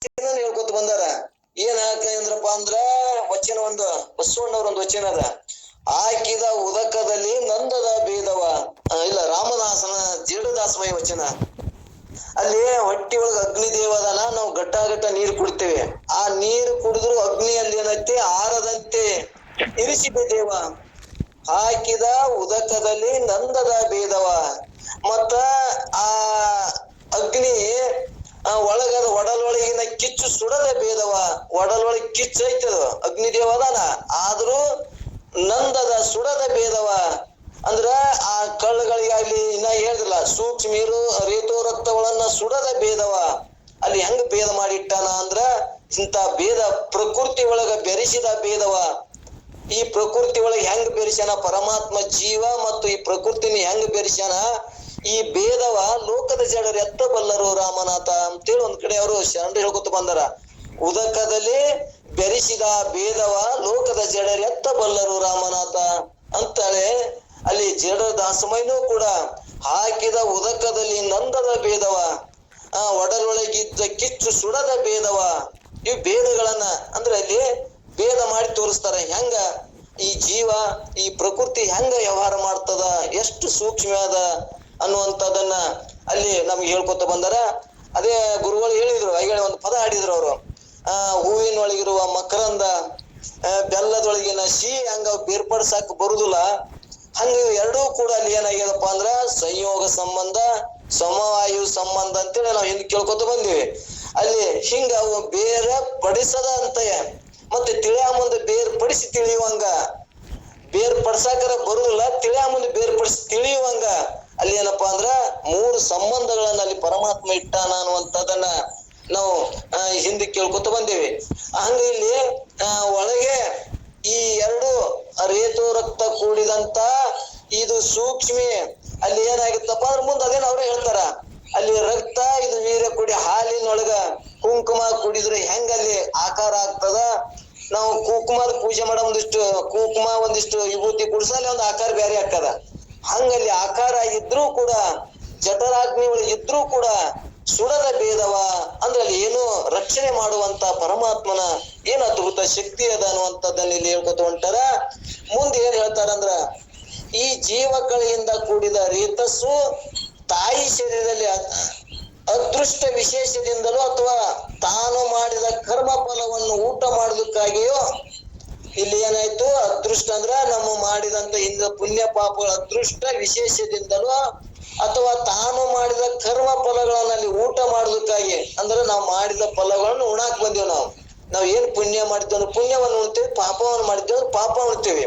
ಹೇಳ್ಕೊತ ಬಂದಾರ. ಏನ್ ಹಾಕಂದ್ರಪ್ಪ ಅಂದ್ರ ವಚನ ಒಂದು ಬಸವಣ್ಣವ್ರ ಒಂದು ವಚನ ಅದ. ಹಾಕಿದ ಉದಕದಲ್ಲಿ ನಂದದ ಭೇದವ, ಇಲ್ಲ ರಾಮದಾಸನ ಜೇಡದಾಸಮಯ ವಚನ. ಅಲ್ಲಿ ಹೊಟ್ಟಿ ಒಳಗ ಅಗ್ನಿ ದೇವದನ, ನಾವು ಗಟ್ಟ ನೀರು ಕುಡಿತೇವೆ. ಆ ನೀರು ಕುಡಿದ್ರು ಅಗ್ನಿಯಲ್ಲಿ ಏನೈತಿ ಆರದಂತೆ ಇರಿಸಿದ ದೇವ. ಹಾಕಿದ ಉದಕದಲ್ಲಿ ನಂದದ ಭೇದವ. ಮತ್ತ ಆ ಅಗ್ನಿ ಒಳಗದ ಒಡಲೊಳಗಿನ ಕಿಚ್ಚು ಸುಡದ ಭೇದವ. ಒಡಲೊಳಗೆ ಕಿಚ್ಚು ಐತದ, ಅಗ್ನಿ ದೇವ ಅದಾನ, ಆದ್ರೂ ನಂದದ ಸುಡದ ಭೇದವ. ಅಂದ್ರ ಆ ಕಳ್ಳುಗಳಿಗಾಗ್ಲಿ ಇನ್ನ ಹೇಳಿದ್ರಲ್ಲ, ಸೂಕ್ಷ್ಮೀರು ರೇತೋ ರಕ್ತಗಳನ್ನ ಸುಡದ ಭೇದವ. ಅಲ್ಲಿ ಹೆಂಗ್ ಭೇದ ಮಾಡಿಟ್ಟಾನ ಅಂದ್ರ ಇಂತ ಭೇದ ಪ್ರಕೃತಿ ಒಳಗ ಬೆರೆಸಿದ ಭೇದವ. ಈ ಪ್ರಕೃತಿ ಒಳಗೆ ಹೆಂಗ್ ಬೆರೆಸ್ಯಾನ ಪರಮಾತ್ಮ ಜೀವ ಮತ್ತು ಈ ಪ್ರಕೃತಿನ ಹೆಂಗ್ ಬೆರೆಸ್ಯಾನ, ಈ ಭೇದವ ಲೋಕದ ಜಡರು ಎತ್ತಬಲ್ಲರು ರಾಮನಾಥ ಅಂತೇಳಿ ಒಂದ್ ಕಡೆ ಅವರು ಶರಣರು ಹೇಳ್ಕೊತ ಬಂದಾರ. ಉದಕದಲ್ಲಿ ಬೆರೆಸಿದ ಭೇದವ ಲೋಕದ ಜಡರು ಎತ್ತಬಲ್ಲರು ರಾಮನಾಥ ಅಂತಾಳೆ. ಅಲ್ಲಿ ಜಡ ದಾಸಮಯನೂ ಕೂಡ ಹಾಕಿದ ಉದಕದಲ್ಲಿ ನಂದದ ಭೇದವ, ಒಡಲೊಳಗಿದ್ದ ಕಿಚ್ಚು ಸುಡದ ಭೇದವ. ಇವು ಭೇದಗಳನ್ನ ಅಂದ್ರೆ ಅಲ್ಲಿ ಭೇದ ಮಾಡಿ ತೋರಿಸ್ತಾರೆ. ಹೆಂಗ ಈ ಜೀವ ಈ ಪ್ರಕೃತಿ ಹೆಂಗ ವ್ಯವಹಾರ ಮಾಡ್ತದ, ಎಷ್ಟು ಸೂಕ್ಷ್ಮ ಅದ ಅನ್ನುವಂಥದ್ದನ್ನ ಅಲ್ಲಿ ನಮ್ಗೆ ಹೇಳ್ಕೊತ ಬಂದಾರ. ಅದೇ ಗುರುಗಳು ಹೇಳಿದ್ರು, ಈಗ ಒಂದು ಪದ ಹಾಡಿದ್ರು ಅವರು. ಹೂವಿನೊಳಗಿರುವ ಮಕರಂದ, ಬೆಲ್ಲದೊಳಗಿನ ಸಿಹಿ ಹಂಗ ಬೇರ್ಪಡಿಸಾಕ ಬರುದಿಲ್ಲ. ಹಂಗ ಎರಡೂ ಕೂಡ ಅಲ್ಲಿ ಏನಾಗ್ಯದಪ್ಪ ಅಂದ್ರ ಸಂಯೋಗ ಸಂಬಂಧ, ಸಮವಾಯು ಸಂಬಂಧ ಅಂತೇಳಿ ನಾವು ಹಿಂದೆ ಕೇಳ್ಕೊತ ಬಂದಿವಿ. ಅಲ್ಲಿ ಹಿಂಗ ಅವು ಬೇರ ಪಡಿಸದ ಅಂತಯ ಮತ್ತೆ ತಿಳಿಯ ಮುಂದೆ ಬೇರ್ಪಡಿಸಿ ತಿಳಿಯುವಂಗ, ಬೇರ್ಪಡ್ಸಾಕರ ಬರುದಿಲ್ಲ, ತಿಳಿಯ ಮುಂದೆ ಬೇರ್ಪಡಿಸಿ ತಿಳಿಯುವಂಗ ಅಲ್ಲಿ ಏನಪ್ಪಾ ಅಂದ್ರ ಮೂರು ಸಂಬಂಧಗಳನ್ನ ಅಲ್ಲಿ ಪರಮಾತ್ಮ ಇಟ್ಟಾನ ಅನ್ನುವಂಥದ್ದನ್ನ ನಾವು ಹಿಂದೆ ಕೇಳ್ಕೊತ ಬಂದೇವಿ. ಹಂಗ ಇಲ್ಲಿ ಒಳಗೆ ಈ ಎರಡು ರೇತೋ ರಕ್ತ ಕೂಡಿದಂತ ಇದು ಸೂಕ್ಷ್ಮಿ ಅಲ್ಲಿ ಏನಾಗಿತ್ತಪ್ಪ ಅಂದ್ರೆ ಮುಂದೆ ಅದೇನು ಅವ್ರೇ ಹೇಳ್ತಾರ. ಅಲ್ಲಿ ರಕ್ತ ಇದು ವೀರ್ಯ ಕೂಡಿ ಹಾಲಿನೊಳಗ ಕುಂಕುಮ ಕುಡಿದ್ರೆ ಹೆಂಗ ಅಲ್ಲಿ ಆಕಾರ ಆಗ್ತದ. ನಾವು ಕುಂಕುಮದ ಪೂಜೆ ಮಾಡೋ ಒಂದಿಷ್ಟು ಕುಂಕುಮ ಒಂದಿಷ್ಟು ವಿಭೂತಿ ಕುಡಿಸಲ್ಲಿ ಒಂದು ಆಕಾರ ಬೇರೆ ಆಗ್ತದ. ಹಂಗಲ್ಲಿ ಆಕಾರ ಇದ್ರೂ ಕೂಡ ಜಠರಾಗ್ನಿ ಒಳಗೆ ಇದ್ರೂ ಕೂಡ ಸುಡದ ಭೇದವ. ಅಂದ್ರೆ ಅಲ್ಲಿ ಏನು ರಕ್ಷಣೆ ಮಾಡುವಂತ ಪರಮಾತ್ಮನ ಏನ್ ಅದ್ಭುತ ಶಕ್ತಿ ಅದ ಅನ್ನುವಂಥದ್ದನ್ನ ಇಲ್ಲಿ ಹೇಳ್ಕೊತ ಹೊಂಟಾರ. ಮುಂದೆ ಏನ್ ಹೇಳ್ತಾರಂದ್ರ, ಈ ಜೀವಕಳೆಯಿಂದ ಕೂಡಿದ ರೇತಸ್ಸು ತಾಯಿ ಶರೀರದಲ್ಲಿ ಅದೃಷ್ಟ ವಿಶೇಷದಿಂದಲೂ ಅಥವಾ ತಾನು ಮಾಡಿದ ಕರ್ಮ ಫಲವನ್ನು ಊಟ ಮಾಡೋದಕ್ಕಾಗಿಯೋ, ಇಲ್ಲಿ ಏನಾಯ್ತು ಅದೃಷ್ಟ ಅಂದ್ರ ನಮ್ಮ ಮಾಡಿದಂತ ಹಿಂದ ಪುಣ್ಯ ಪಾಪಗಳ ಅದೃಷ್ಟ ವಿಶೇಷದಿಂದಲೂ ಅಥವಾ ತಾನು ಮಾಡಿದ ಕರ್ಮ ಫಲಗಳನ್ನಲ್ಲಿ ಊಟ ಮಾಡೋದಕ್ಕಾಗಿ, ಅಂದ್ರೆ ನಾವು ಮಾಡಿದ ಫಲಗಳನ್ನು ಉಣಾಕ್ ಬಂದೇವ್. ನಾವು ಏನ್ ಪುಣ್ಯ ಮಾಡಿದ್ದೇವೆ ಅಂದ್ರೆ ಪುಣ್ಯವನ್ನು ಉಣ್ತೇವೆ, ಪಾಪವನ್ನು ಮಾಡಿದ್ದೇವೆ ಅಂದ್ರೆ ಪಾಪ ಉಣ್ತೇವೆ.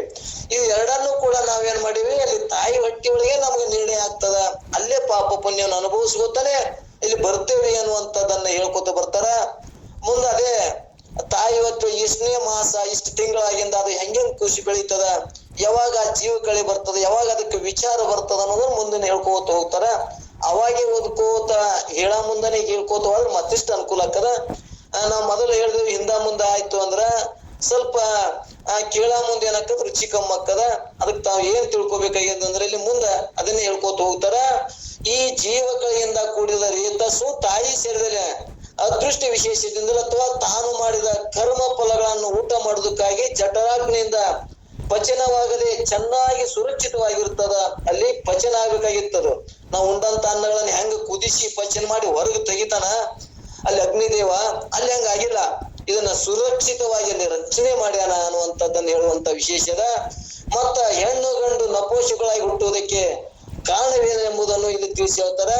ಇವು ಎರಡನ್ನೂ ಕೂಡ ನಾವೇನ್ ಮಾಡಿವಿ, ಅಲ್ಲಿ ತಾಯಿ ಹೊಟ್ಟಿ ಒಳಗೆ ನಮ್ಗೆ ನಿರ್ಣಯ ಆಗ್ತದ. ಅಲ್ಲೇ ಪಾಪ ಪುಣ್ಯವನ್ನು ಅನುಭವಿಸ್ಕೊತಾನೆ ಇಲ್ಲಿ ಬರ್ತೇವೆ ಅನ್ನುವಂಥದ್ದನ್ನ ಹೇಳ್ಕೊತ ಬರ್ತಾರ. ಮುಂದೆ ಅದೇ ತಾಯಿ ಇವತ್ತು ಇಷ್ಟನೇ ಮಾಸ ಇಷ್ಟು ತಿಂಗಳಾಗಿಂದ ಅದು ಹೆಂಗೆಂಗ್ ಖುಷಿ ಬೆಳೀತದ, ಯಾವಾಗ ಆ ಜೀವ ಕಳೆ ಬರ್ತದ, ಯಾವಾಗ ಅದಕ್ಕೆ ವಿಚಾರ ಬರ್ತದ ಅನ್ನೋದನ್ನ ಮುಂದಿನ ಹೇಳ್ಕೋತ ಹೋಗ್ತಾರ. ಅವಾಗೆ ಓದ್ಕೋತ ಹೇಳ ಮುಂದನೆ ಹೇಳ್ಕೋತ ಹೋದ್ರೆ ಮತ್ತಿಷ್ಟು ಅನುಕೂಲ ಆಗ್ತದ. ನಾವ್ ಮೊದಲು ಹೇಳಿದ್ವಿ ಹಿಂದ ಮುಂದೆ ಆಯ್ತು ಅಂದ್ರ ಸ್ವಲ್ಪ ಕೇಳ ಮುಂದೆ ಏನಾಗ್ತದ ರುಚಿ ಕಮ್ಮಿ ಆಗ್ತದ. ಅದಕ್ಕೆ ತಾವ್ ಏನ್ ತಿಳ್ಕೊಬೇಕಾಗ್ಯದ ಅಂದ್ರೆ ಇಲ್ಲಿ ಮುಂದ ಅದನ್ನ ಹೇಳ್ಕೋತ ಹೋಗ್ತಾರ. ಈ ಜೀವಕಳೆಯಿಂದ ಕೂಡಿದ ರೇತಸ್ಸು ತಾಯಿ ಸೇರಿದರೆ ಅದೃಷ್ಟ ವಿಶೇಷದಿಂದಲೂ ಅಥವಾ ತಾನು ಮಾಡಿದ ಕರ್ಮ ಫಲಗಳನ್ನು ಊಟ ಮಾಡೋದಕ್ಕಾಗಿ ಜಠರಾಗ್ನಿಯಿಂದ ಪಚನವಾಗದೆ ಚೆನ್ನಾಗಿ ಸುರಕ್ಷಿತವಾಗಿರ್ತದ. ಅಲ್ಲಿ ಪಚನ ಆಗ್ಬೇಕಾಗಿರ್ತದ. ನಾವು ಉಂಡಂತ ಅನ್ನಗಳನ್ನ ಹೆಂಗ ಕುದಿಸಿ ಪಚನ ಮಾಡಿ ಹೊರಗೆ ತೆಗಿತಾನ ಅಲ್ಲಿ ಅಗ್ನಿದೇವ, ಅಲ್ಲಿ ಹಂಗ ಆಗಿಲ್ಲ. ಇದನ್ನ ಸುರಕ್ಷಿತವಾಗಿ ಅಲ್ಲಿ ರಕ್ಷಣೆ ಮಾಡ್ಯಾನ ಅನ್ನುವಂಥದ್ದನ್ನ ಹೇಳುವಂತ ವಿಶೇಷದ. ಮತ್ತ ಹೆಣ್ಣು ಗಂಡು ನಪೋಷಗಳಾಗಿ ಹುಟ್ಟುವುದಕ್ಕೆ ಕಾರಣವೇನೆಂಬುದನ್ನು ಇಲ್ಲಿ ತಿಳಿಸಿ ಹೇಳ್ತಾರ.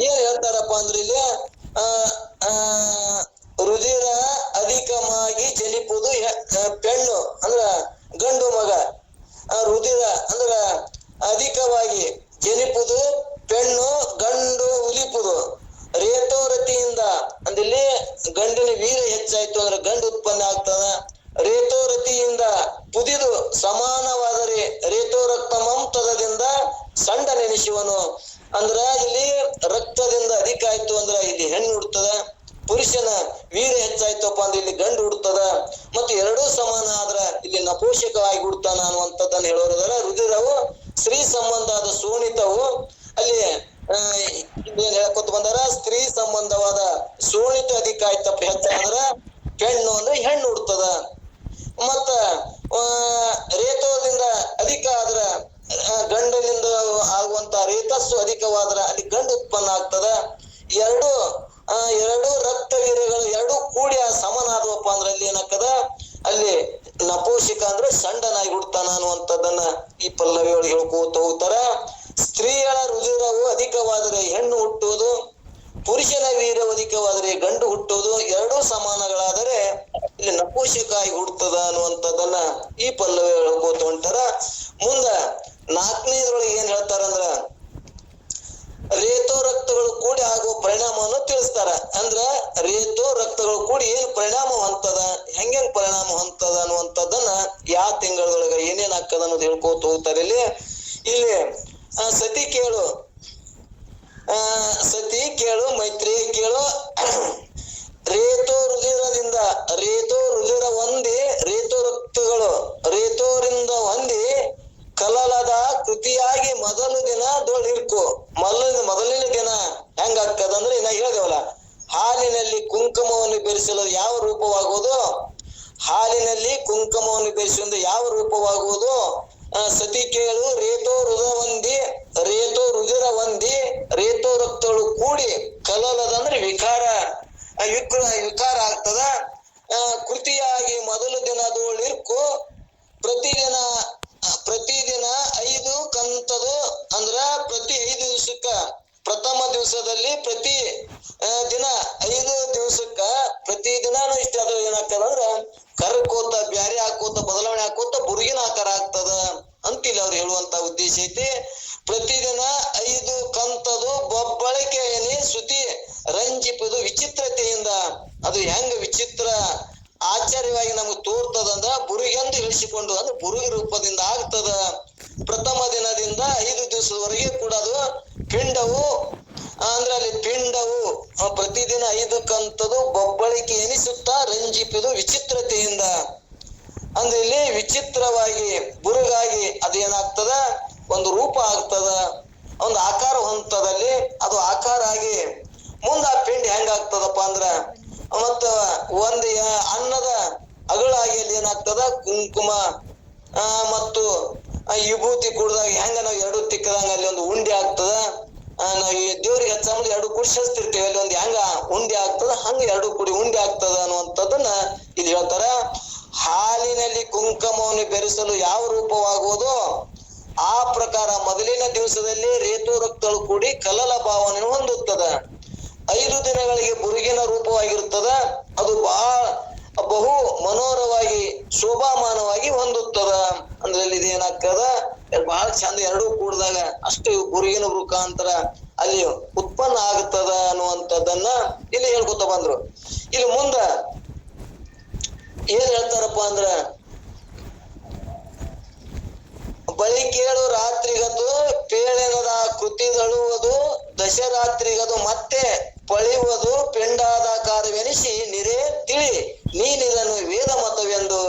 ಏನ್ ಹೇಳ್ತಾರಪ್ಪ ಅಂದ್ರೆ ಇಲ್ಲಿ ರುಧಿರ ಅಧಿಕವಾಗಿ ಜನಿಪುದು ಪೆಣ್ಣು ಅಂದ್ರ ಗಂಡು ಮಗ, ರುಧಿರ ಅಂದ್ರ ಅಧಿಕವಾಗಿ ಜನಿಪುದು ಪೆಣ್ಣು, ಗಂಡು ಉಲಿಪುದು ರೇತೋರತಿಯಿಂದ. ಅಂದಿಲ್ಲಿ ಗಂಡಿನ ವೀರ್ಯ ಹೆಚ್ಚಾಯ್ತು ಅಂದ್ರೆ ಗಂಡು ಉತ್ಪನ್ನ ಆಗ್ತದ. ರೇತೋರತಿಯಿಂದ ಪುದಿದು ಸಮಾನವಾದರೆ ರೇತೋ ರಕ್ತ ಮಂತದದಿಂದ ಸಂಡ ನೆನೆಸುವನು. ಅಂದ್ರ ಇಲ್ಲಿ ರಕ್ತದಿಂದ ಅಧಿಕ ಆಯ್ತು ಅಂದ್ರ ಇಲ್ಲಿ ಹೆಣ್ಣು ಹುಡ್ತದ, ಪುರುಷನ ವೀರ್ಯ ಹೆಚ್ಚಾಯ್ತಪ್ಪ ಅಂದ್ರೆ ಇಲ್ಲಿ ಗಂಡು ಹುಡ್ತದ. ಮತ್ತು ಎರಡೂ ಸಮಾನ ಆದ್ರ ಇಲ್ಲಿ ನಪೋಷಕವಾಗಿ ಹುಡ್ತಾನ ಅನ್ನುವಂಥದ್ದನ್ನ ಹೇಳೋರದಾರ. ರುಧಿರವು ಸ್ತ್ರೀ ಸಂಬಂಧ ಆದ ಸೋಣಿತವು ಅಲ್ಲಿ ಏನ್ ಹೇಳ್ಕೊತ ಬಂದಾರ, ಸ್ತ್ರೀ ಸಂಬಂಧವಾದ ಸೋಣಿತ ಅಧಿಕ ಆಯ್ತಪ್ಪ ಹೆಚ್ಚಾದ್ರ ಹೆಣ್ಣು ಅಂದ್ರೆ ಹೆಣ್ಣು ಹುಡ್ತದ. ಮತ್ತ ರೇತೋದಿಂದ ಅಧಿಕ ಆದ್ರ ಗಂಡನಿಂದ ಆಗುವಂತ ರೇತಸ್ಸು ಅಧಿಕವಾದ್ರ ಅಲ್ಲಿ ಗಂಡು ಉತ್ಪನ್ನ ಆಗ್ತದ. ಎರಡು ರಕ್ತ ವೀರ್ಯಗಳು ಎರಡು ಕೂಡಿ ಸಮನಾದವಪ್ಪ ಅಂದ್ರೆ ಅಲ್ಲಿ ಏನಾಗ್ತದ, ಅಲ್ಲಿ ನಪೋಷಿಕ ಅಂದ್ರೆ ಸಣ್ಣನಾಗಿ ಹುಡ್ತಾನ ಅನ್ನುವಂಥದ್ದನ್ನ ಈ ಪಲ್ಲವಿ ಒಳಗೆ ಹೇಳ್ಕೋತ ಹೋಗ್ತಾರ. ಸ್ತ್ರೀಯರ ರುಧಿರವು ಅಧಿಕವಾದರೆ ಹೆಣ್ಣು ಹುಟ್ಟುವುದು, ಪುರುಷನ ವೀರ್ಯವು ಅಧಿಕವಾದರೆ ಗಂಡು ಹುಟ್ಟುವುದು, ಎರಡೂ ಸಮಾನಗಳಾದರೆ ಇಲ್ಲಿ ನಪೋಷಕ ಆಗಿ ಹುಡ್ತದ ಅನ್ನುವಂಥದ್ದನ್ನ ಈ ಪಲ್ಲವಿ ಹೇಳ್ಕೋತ ಹೊಂಟಾರ. ಮುಂದ ನಾಲ್ಕನೇದ್ರೊಳಗೆ ಏನ್ ಹೇಳ್ತಾರಂದ್ರ ರೇತೋ ರಕ್ತಗಳು ಕೂಡಿ ಆಗುವ ಪರಿಣಾಮವನ್ನು ತಿಳಿಸ್ತಾರ. ಅಂದ್ರ ರೇತೋ ರಕ್ತಗಳು ಕೂಡಿ ಏನ್ ಪರಿಣಾಮ ಹೊಂತದ, ಹೆಂಗ್ ಪರಿಣಾಮ ಹೊಂತದ ಅನ್ನುವಂಥದ್ದನ್ನ ಯಾವ ತಿಂಗಳದೊಳಗ ಏನೇನ್ ಆಗ್ತದ ಅನ್ನೋದು ಹೇಳ್ಕೋತ ಹೋಗ್ತಾರೆ. ಇಲ್ಲಿ ಸತಿ ಕೇಳು ಮೈತ್ರಿ ಕೇಳು. ರೇತೋ ರುಧಿರ ಹೊಂದಿ ರೇತೋ ರಕ್ತಗಳು ರೇತೋರಿಂದ ಹೊಂದಿ ಕಲಲದ ಕೃತಿಯಾಗಿ ಮೊದಲು ದಿನ ದೊಳಿರ್ಕು. ಮೊದಲಿನ ದಿನ ಹೆಂಗ ಆಗ್ತದಂದ್ರೆ ನಾ ಹೇಳಿದೆವಲ್ಲ, ಹಾಲಿನಲ್ಲಿ ಕುಂಕುಮವನ್ನು ಬೆರೆಸಲು ಯಾವ ರೂಪವಾಗುವುದು, ಹಾಲಿನಲ್ಲಿ ಕುಂಕುಮವನ್ನು ಬೆರೆಸುವುದು ಯಾವ ರೂಪವಾಗುವುದು. ಸತಿ ಕೇಳು ರೇತೋ ರುಧಿರ ಹೊಂದಿ ರೇತೋ ರಕ್ತಗಳು ಕೂಡಿ ಕಲಲದ ಅಂದ್ರೆ ವಿಕಾರ ಆಗ್ತದ. ಕೃತಿಯಾಗಿ ಮೊದಲು ದಿನ ದೋಳಿರ್ಕು. ಪ್ರತಿದಿನ 5 ಕಂತದು ಅಂದ್ರ ಪ್ರತಿ 5 ದಿವಸಕ್ಕ ಪ್ರಥಮ ದಿವಸದಲ್ಲಿ ಪ್ರತಿ ದಿನ 5 ದಿವಸಕ್ಕ ಪ್ರತಿ ದಿನಾನು ಇಷ್ಟ ಅದು ಏನಾಗ್ತದ ಅಂದ್ರ ಕರ್ಕೋತ ಬ್ಯಾರೆ ಹಾಕೋತ ಬದಲಾವಣೆ ಹಾಕೋತ ಬುರುಗಿನ ಆಕಾರ ಆಗ್ತದ ಅಂತಿಲ್ಲ ಅವ್ರು ಹೇಳುವಂತ ಉದ್ದೇಶ ಐತಿ. ಪ್ರತಿದಿನ 5 ಕಂತದು ಬೊಬ್ಬಳಿಕೆಯೇ ಶ್ರುತಿ ರಂಜಿಪದು ವಿಚಿತ್ರತೆಯಿಂದ. ಅದು ಹೆಂಗ ವಿಚಿತ್ರ ಆಶ್ಚರ್ಯವಾಗಿ ನಮ್ಗೆ ತೋರ್ತದಂದ್ರ ಬುರುಗೆಂದು ಇಳಿಸಿಕೊಂಡು ಅಂದ್ರೆ ಬುರುಗಿ ರೂಪದಿಂದ ಆಗ್ತದ. ಪ್ರಥಮ ದಿನದಿಂದ 5 ದಿವಸದವರೆಗೆ ಕೂಡ ಅದು ಪಿಂಡವು ಅಂದ್ರೆ ಅಲ್ಲಿ ಪಿಂಡವು ಪ್ರತಿದಿನ 5 ಕಂತದು ಬೊಬ್ಬಳಿಕೆ ಎನಿಸುತ್ತಾ ರಂಜಿಪಿದು ವಿಚಿತ್ರತೆಯಿಂದ. ಅಂದ್ರೆ ಇಲ್ಲಿ ವಿಚಿತ್ರವಾಗಿ ಬುರುಗಾಗಿ ಅದೇನಾಗ್ತದ, ಒಂದು ರೂಪ ಆಗ್ತದ, ಒಂದು ಆಕಾರ ಹೊಂತದಲ್ಲಿ ಅದು ಆಕಾರ ಆಗಿ ಮುಂದ ಆ ಪಿಂಡ ಹೆಂಗ ಆಗ್ತದಪ್ಪ ಅಂದ್ರ ಮತ್ತ ಒಂದು ಅನ್ನದ ಅಗಳಾಗಿ ಅಲ್ಲಿ ಏನಾಗ್ತದ ಕುಂಕುಮ ಮತ್ತು ವಿಭೂತಿ ಕುಡ್ದಾಗ ಹೆಂಗ ನಾವು ಎರಡು ತಿಕ್ಕದಂಗ ಅಲ್ಲಿ ಒಂದು ಉಂಡೆ ಆಗ್ತದ. ನಾವ್ ದೇವ್ರಿಗೆ ಹಚ್ಚಂಬ ಎರಡು ಕೂಡಿ ಹಚ್ತಿರ್ತೀವಿ, ಅಲ್ಲಿ ಒಂದು ಹೆಂಗ ಉಂಡೆ ಆಗ್ತದ ಹಂಗ ಎರಡು ಕೂಡಿ ಉಂಡೆ ಆಗ್ತದ ಅನ್ನುವಂಥದ್ದನ್ನ ಇಲ್ಲಿ ಹೇಳ್ತಾರ. ಹಾಲಿನಲ್ಲಿ ಕುಂಕುಮವನ್ನು ಬೆರೆಸಲು ಯಾವ ರೂಪವಾಗುವುದು, ಆ ಪ್ರಕಾರ ಮೊದಲಿನ ದಿವಸದಲ್ಲಿ ರೇತೋ ರಕ್ತಗಳು ಕೂಡಿ ಕಲಲ ಭಾವನೆ ಹೊಂದುತ್ತದ. 5 ದಿನಗಳಿಗೆ ಬುರುಗಿನ ರೂಪವಾಗಿರುತ್ತದ. ಅದು ಬಹು ಮನೋಹರವಾಗಿ ಶೋಭಾಮಾನವಾಗಿ ಹೊಂದುತ್ತದ. ಅಂದ್ರೆ ಇಲ್ಲಿ ಇದೇನಾಗ್ತದ, ಬಹಳ ಚಂದ ಎರಡೂ ಕೂಡಿದಾಗ ಅಷ್ಟು ಬುರುಗಿನ ಮುಖಾಂತರ ಅಲ್ಲಿ ಉತ್ಪನ್ನ ಆಗ್ತದ ಅನ್ನುವಂಥದ್ದನ್ನ ಇಲ್ಲಿ ಹೇಳ್ಕೊತ ಬಂದ್ರು. ಇಲ್ಲಿ ಮುಂದ ಏನ್ ಹೇಳ್ತಾರಪ್ಪ ಅಂದ್ರ ಬಳಿಕೇಳು ರಾತ್ರಿಗದು ಪೇಳೆನದ ಕೃತಿದಳುವುದು ದಶರಾತ್ರಿಗದು ಮತ್ತೆ ಪಳಿಯುವುದು ಪಿಂಡಾದಾಕಾರವೆನಿಸಿ ನಿರೇ ತಿಳಿ ನೀನಿದನ್ನು ವೇದ ಮತವೆಂದು.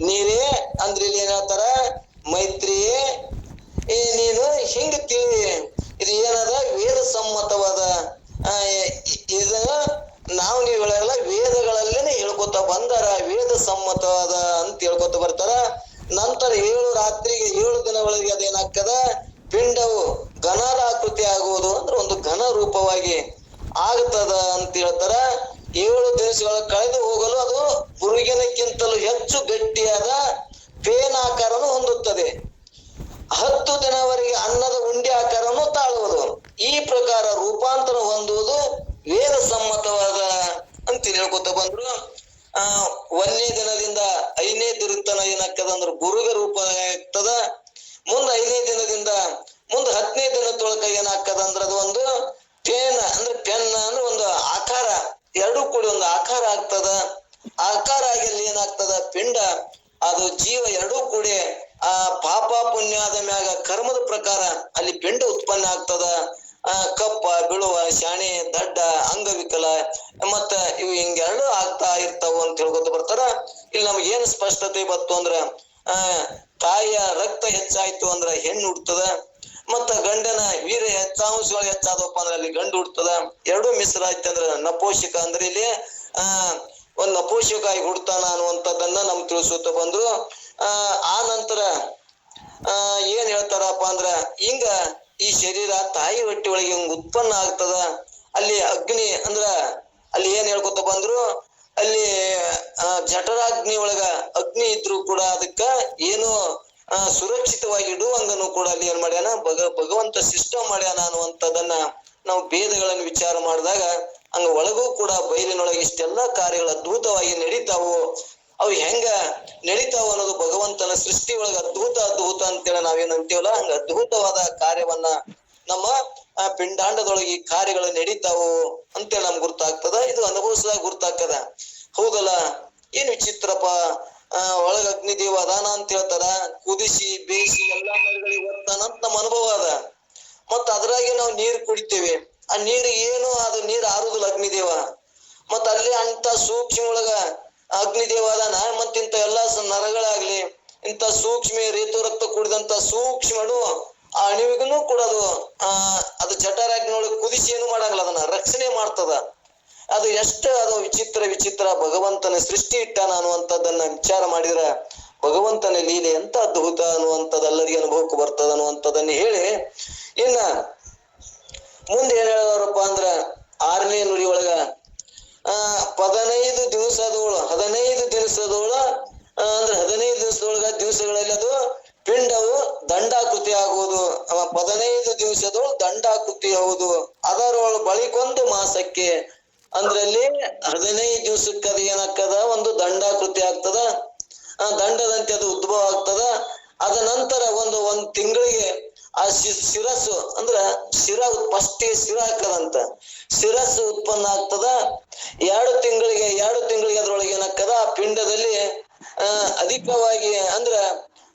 ನೀರೇ ಅಂದ್ರೆ ಇಲ್ಲಿ ಏನ್ ಹೇಳ್ತಾರ, ಮೈತ್ರಿಯೇ ನೀನು ಹಿಂಗ ತಿಳಿ, ಇದು ಏನದ ವೇದ ಸಮ್ಮತವಾದ ಇದನ್ನ ನಾವು ನೀವು ಹೇಳಲ್ಲ, ವೇದಗಳಲ್ಲೇನೆ ಹೇಳ್ಕೊತ ಬಂದಾರ, ವೇದ ಸಮ್ಮತವಾದ ಅಂತ ಹೇಳ್ಕೊತ ಬರ್ತಾರ. ನಂತರ 7 ರಾತ್ರಿಗೆ 7 ದಿನಗಳಿಗೆ ಅದೇನಾಗ್ತದ, ಪಿಂಡವು ಘನಾದಾಕೃತಿ ಆಗುವುದು ಅಂದ್ರೆ ಒಂದು ಘನ ರೂಪವಾಗಿ ಆಗ್ತದ ಅಂತ ಹೇಳ್ತಾರ. 7 ದಿವಸಗಳ ಕಳೆದು ಹೋಗಲು ಅದು ಬುರುಗಿನಕ್ಕಿಂತಲೂ ಹೆಚ್ಚು ಗಟ್ಟಿಯಾದ ಪೇನಾಕಾರನು ಹೊಂದುತ್ತದೆ. 10 ದಿನವರೆಗೆ ಅನ್ನದ ಉಂಡೆ ಆಕಾರವನ್ನು ತಾಳುವುದು. ಈ ಪ್ರಕಾರ ರೂಪಾಂತರ ಹೊಂದುವುದು ವೇದ ಸಮ್ಮತವಾದ ಅಂತ ಹೇಳ್ಕೊತ ಬಂದ್ರು. 1ನೇ ದಿನದಿಂದ 5ನೇ ದಿನತನ ಏನಾಗ್ತದ ಅಂದ್ರೆ ಬುರುಗ ರೂಪ ಆಗ್ತದ. ಮುಂದೆ 5ನೇ ದಿನದಿಂದ ಮುಂದೆ 10ನೇ ದಿನದೊಳಗ ಏನಾಗ್ತದ ಅಂದ್ರೆ ಅದು ಒಂದು ಪೆನ್ ಅಂದ್ರೆ ಒಂದು ಆಕಾರ, ಎರಡೂ ಕೂಡಿ ಒಂದು ಆಕಾರ ಆಗ್ತದ. ಆಕಾರ ಆಗಿ ಅಲ್ಲಿ ಏನಾಗ್ತದ, ಪಿಂಡ ಅದು ಜೀವ ಎರಡೂ ಕೂಡಿ ಆ ಪಾಪ ಪುಣ್ಯದ ಮ್ಯಾಗ ಕರ್ಮದ ಪ್ರಕಾರ ಅಲ್ಲಿ ಪಿಂಡ ಉತ್ಪನ್ನ ಆಗ್ತದ. ಕಪ್ಪ ಬೀಳುವ ಶಾಣೆ ದಡ್ಡ ಅಂಗವಿಕಲ ಮತ್ತ ಇವು ಹಿಂಗೆರಡು ಆಗ್ತಾ ಇರ್ತಾವ ಅಂತ ಹೇಳ್ಕೊತ ಬರ್ತಾರ. ಇಲ್ಲಿ ನಮ್ಗೆ ಏನ್ ಸ್ಪಷ್ಟತೆ ಬತ್ತು ಅಂದ್ರ ತಾಯಿಯ ರಕ್ತ ಹೆಚ್ಚಾಯ್ತು ಅಂದ್ರ ಹೆಣ್ಣು ಹುಡ್ತದ, ಮತ್ತ ಗಂಡನ ವೀರ್ಯ ಹೆಚ್ಚಾಂಶಗಳು ಹೆಚ್ಚಾದವಪ್ಪ ಅಂದ್ರೆ ಅಲ್ಲಿ ಗಂಡು ಹುಡ್ತದ. ಎರಡೂ ಮಿಶ್ರ ಆಯ್ತಂದ್ರ ನಪೋಷಕ ಅಂದ್ರೆ ಇಲ್ಲಿ ಒಂದ್ ನಪೋಷಕ ಆಗಿ ಹುಡ್ತಾನ ಅನ್ನುವಂಥದ್ದನ್ನ ನಮ್ ತಿಳಿಸುತ್ತ ಬಂದ್ರು. ಆ ನಂತರ ಏನ್ ಹೇಳ್ತಾರಪ್ಪ ಅಂದ್ರ ಹಿಂಗ ಈ ಶರೀರ ತಾಯಿ ಹೊಟ್ಟಿ ಒಳಗೆ ಹಿಂಗ ಉತ್ಪನ್ನ ಆಗ್ತದ. ಅಲ್ಲಿ ಅಗ್ನಿ ಅಂದ್ರ ಅಲ್ಲಿ ಏನ್ ಹೇಳ್ಕೊತ ಬಂದ್ರು, ಅಲ್ಲಿ ಜಠರಾಗ್ನಿ ಒಳಗ ಅಗ್ನಿ ಇದ್ರು ಕೂಡ ಅದಕ್ಕ ಏನು ಸುರಕ್ಷಿತವಾಗಿ ಇಡುವಂಗನು ಕೂಡ ಅಲ್ಲಿ ಏನ್ ಮಾಡ್ಯಾನ ಭಗವಂತ ಸಿಸ್ಟಮ್ ಮಾಡ್ಯಾನ ಅನ್ನುವಂಥದ್ದನ್ನ ನಾವು ವೇದಗಳನ್ನು ವಿಚಾರ ಮಾಡಿದಾಗ ಹಂಗ ಒಳಗೂ ಕೂಡ ಬಯಲಿನೊಳಗೆ ಇಷ್ಟೆಲ್ಲಾ ಕಾರ್ಯಗಳು ಅದ್ಭುತವಾಗಿ ನಡೀತಾವು. ಅವು ಹೆಂಗ ನಡೀತಾವು ಅನ್ನೋದು ಭಗವಂತನ ಸೃಷ್ಟಿ ಒಳಗ ಅದ್ಭುತ ಅಂತೇಳಿ ನಾವೇನ್ ಅಂತೀವಲ್ಲ, ಹಂಗ ಅದ್ಭುತವಾದ ಕಾರ್ಯವನ್ನ ನಮ್ಮ ಪಿಂಡಾಂಡದೊಳಗೆ ಈ ಕಾರ್ಯಗಳು ನಡೀತಾವು ಅಂತೇಳಿ ನಮ್ಗೆ ಗುರ್ತಾಗ್ತದ. ಇದು ಅನುಭವಿಸಿದಾಗ ಗುರ್ತಾಗ್ತದ. ಹೌದಲ್ಲ, ಏನ್ ವಿಚಿತ್ರಪ್ಪ, ಒಳಗ ಅಗ್ನಿದೇವ ಅದಾನ ಅಂತ ಹೇಳ್ತಾರ. ಕುದಿಸಿ ಬೇಯಿಸಿ ಎಲ್ಲಾ ನರಗಳಿಗೆ ಒತ್ತಾನ ಅಂತ ನಮ್ಮ ಅನುಭವ ಅದ. ಮತ್ತ ಅದ್ರಾಗೆ ನಾವು ನೀರು ಕುಡಿತೇವೆ. ಆ ನೀರು ಏನು, ಅದು ನೀರು ಆರುದಿಲ್ಲ ಅಗ್ನಿದೇವ. ಮತ್ತ ಅಲ್ಲಿ ಅಂತ ಸೂಕ್ಷ್ಮ ಒಳಗ ಅಗ್ನಿದೇವ ಅದಾನ. ಮತ್ತ ಇಂತ ಎಲ್ಲಾ ನರಗಳಾಗ್ಲಿ, ಇಂತ ಸೂಕ್ಷ್ಮ ರೇತು ರಕ್ತ ಕೂಡಿದಂತ ಸೂಕ್ಷ್ಮ ಅಣು, ಆ ಅಣುವಿಗೂ ಕೂಡ ಅದು ಜಠರಾಗ್ನೊಳಗೆ ಕುದಿಸಿ ಏನು ಮಾಡಂಗಿಲ್ಲ, ಅದನ್ನ ರಕ್ಷಣೆ ಮಾಡ್ತದ. ಅದು ಅದು ವಿಚಿತ್ರ ಭಗವಂತನ ಸೃಷ್ಟಿ ಇಟ್ಟಾನ ಅನ್ನುವಂಥದ್ದನ್ನ ವಿಚಾರ ಮಾಡಿದ್ರ ಭಗವಂತನ ಲೀಲೆ ಎಂತ ಅದ್ಭುತ ಅನ್ನುವಂಥದ್ದು ಎಲ್ಲರಿಗೆ ಅನುಭವಕ್ಕೆ ಬರ್ತದ ಅನ್ನುವಂಥದ್ದನ್ನ ಹೇಳಿ, ಇನ್ನ ಮುಂದೆ ಏನ್ ಹೇಳಿದವರಪ್ಪ ಅಂದ್ರ 6ನೇ ನುಡಿ ಒಳಗ 15 ದಿವಸದೊಳ ಅಂದ್ರೆ 15 ದಿವಸಗಳಲ್ಲಿ ಅದು ಪಿಂಡವು ದಂಡಾಕೃತಿ ಆಗುವುದು. 15 ದಿವಸದೊಳು ದಂಡಾಕೃತಿ ಆಗುವುದು. ಅದರೊಳ ಬಳಿಕೊಂದು ಮಾಸಕ್ಕೆ ಅಂದ್ರಲ್ಲಿ 15 ದಿವಸಕ್ಕೆ ಅದು ಏನಾಗ್ತದ, ಒಂದು ದಂಡಾಕೃತಿ ಆಗ್ತದ. ದಂಡದಂತೆ ಅದು ಉದ್ಭವ ಆಗ್ತದ. ಅದ ನಂತರ ಒಂದ್ ತಿಂಗಳಿಗೆ ಆ ಶಿರಸ್ಸು ಅಂದ್ರ ಫಸ್ಟ್ ಶಿರ ಹಾಕದಂತ ಶಿರಸ್ಸು ಉತ್ಪನ್ನ ಆಗ್ತದ. 2 ತಿಂಗಳಿಗೆ ಅದ್ರೊಳಗೆ ಏನಾಗ್ತದ, ಆ ಪಿಂಡದಲ್ಲಿ ಅಧಿಕವಾಗಿ ಅಂದ್ರ